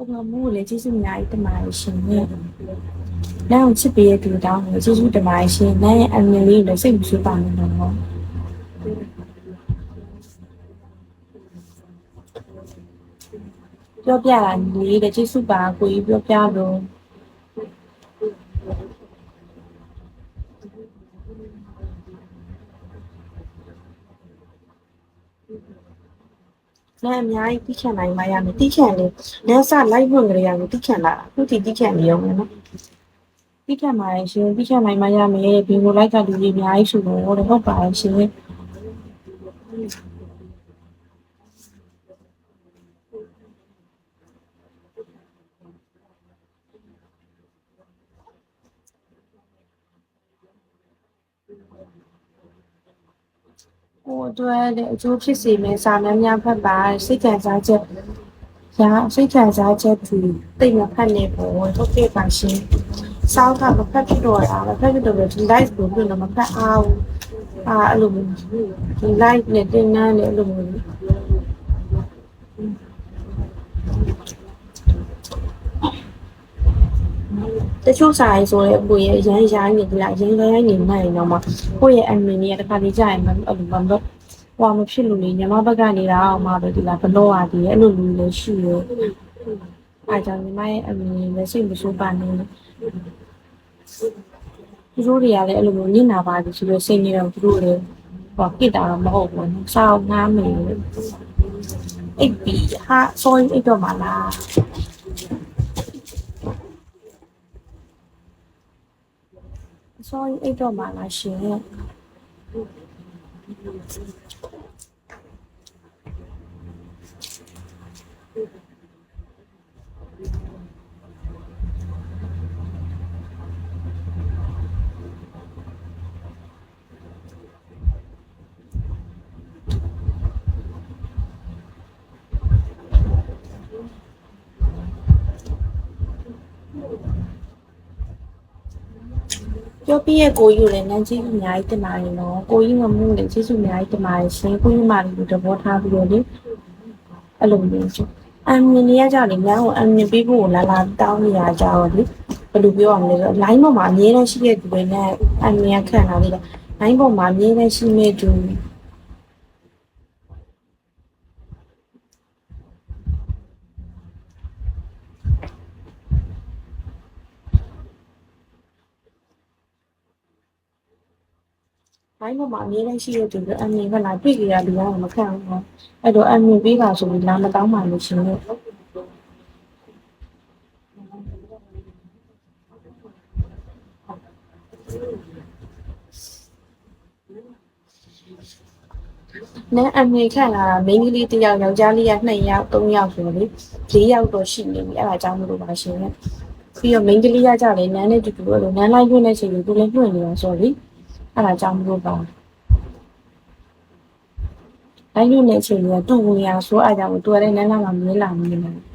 ကိုကမိုးလေကျေးဇူးအများကြီးတင်ပါတယ်ရှင်နဲ့နောက်ချစ်ပေးရတူတောင်းကိုကျေးဇူးတင်ပါတယ်ရှင်နဲ့အမြင်လေးကိုလည်းစိတ်မဆိုးပါနဲ့တော့ပြောပြတာလေးတဲ့ကျေးဇူးပါကိုကြီးပြောပြလို့နဲ့အများကြီးတိခန့်နိုင်ပါရမယ်တိခန့်လေလက်စလိုက်ဖွင့်ကြရကိုတိခန့်လာအခုတိခန့်နေရောနော်တိခန့်ပါရဲ့ရှင်တိခန့်နိုင်ပါရမယ်ဘင်ကိုလိုက်ကလူကြီးအများကြီးဆိုတော့ဟုတ်ပါရဲ့ရှင်ဟိုအတွက်တဲ့အကျိုးဖြစ်စေမယ်စာများများဖတ်ပါစိတ်ခံစားချက်စိတ်ခံစားချက်သူတိတ်မဖတ်နေဘူးဟုတ်ကဲ့ပါရှင်စောင်းကမဖတ်ဖြစ်တော့တာမဖတ်ဖြစ်တော့ဒီ live ကိုပြန်တော့မဖတ်အောင်အဲ့လိုမျိုးဒီ live နဲ့တင်နန်းနဲ့အဲ့လိုမျိုးတချို့စာရေးဆိုရဲကိုရဲ့ရမ်းရိုင်းနေကြလားရမ်းရိုင်းနေနိုင်တော့မှကိုရဲ့အမြင်ကြီးတခါလေးကြာရင်အဲ့လိုမလို့ဟွာမဖြစ်လို့လေညီမဘက်ကနေတော့မှပဲဒီလားဘလို့ရသေးရဲ့အဲ့လိုလူလည်းရှိရဲ့အားကြောင့်ညီမရဲ့အမြင်လည်းစိတ်မဆိုးပါနဲ့သူတို့တွေကလည်းအဲ့လိုမျိုးညင်နာပါလို့ဆိုလို့စိတ်နေတော့သူတို့လည်းဟောကိတာတော့မဟုတ်ဘူး။စောင်းငားမယ်။အိပ်ပြီးဟာဆိုရင်အိပ်တော့မှလား။ဆိုရင်အိပ်တော့မှလားရှင်။ပြောပြရဲ့ကိုကြီးကိုလည်းနန်းကြီးအများကြီးတင်ပါတယ်နော်ကိုကြီးမမှုလည်းကျေးဇူးအများကြီးတင်ပါတယ်ရှင်ကိုကြီးမလေးကိုတဘောထားပြီးတော့လေအဲ့လိုမျိုးအမြင်ရကြတယ်များကိုအမြင်ပေးဖို့လာတောင်းနေရကြတော့လေဘယ်လိုပြောအောင်လဲဆိုတော့ line ပေါ်မှာအမြဲတမ်းရှိတဲ့သူတွေနဲ့အမြင်ခံတာလေ line ပေါ်မှာအမြဲတမ်းရှိမဲ့သူဘိုင်းပေါ်မှာအမြဲတမ်းရှိရတူတယ်အမြင်ကလာတွေ့ကြရလူကမခံဘူး။အဲ့တော့အမြင်ပေးပါဆိုပြီးလာမတောင်းပါလို့ရှင်လို့နဲ့အမြင်ခံလာတာမိန်းကလေးတစ်ယောက်ယောက်ျားလေးက2ယောက်3ယောက်ဆိုတော့လေ4ယောက်တော့ရှိနေပြီအဲ့ဒါကြောင့်မလို့ပါရှင်။ပြီးတော့မိန်းကလေးကကြတယ်နန်းနဲ့တူတူလို့နန်းလိုက်လွှင့်နေချိန်ကိုသူလည်းလွှင့်နေတာဆိုတော့လေအဲ့ဒါကြောင့်မလို့ပါလိုက်လွှင့်နေချိန်ကတူဝင်ရဆိုအားကြောင့်သူကလည်းနန်းလာမှမြင်လာနေတယ်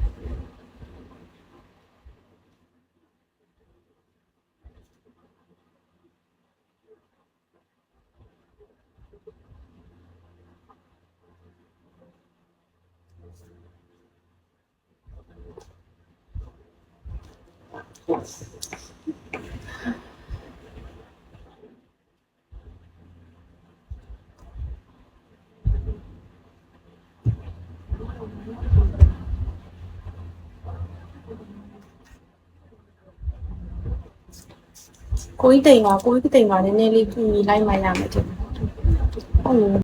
ကိုကြီးတိမ်မှာနည်းနည်းလေးပြင်လိုက်မှရမယ်တဲ့ဟုတ်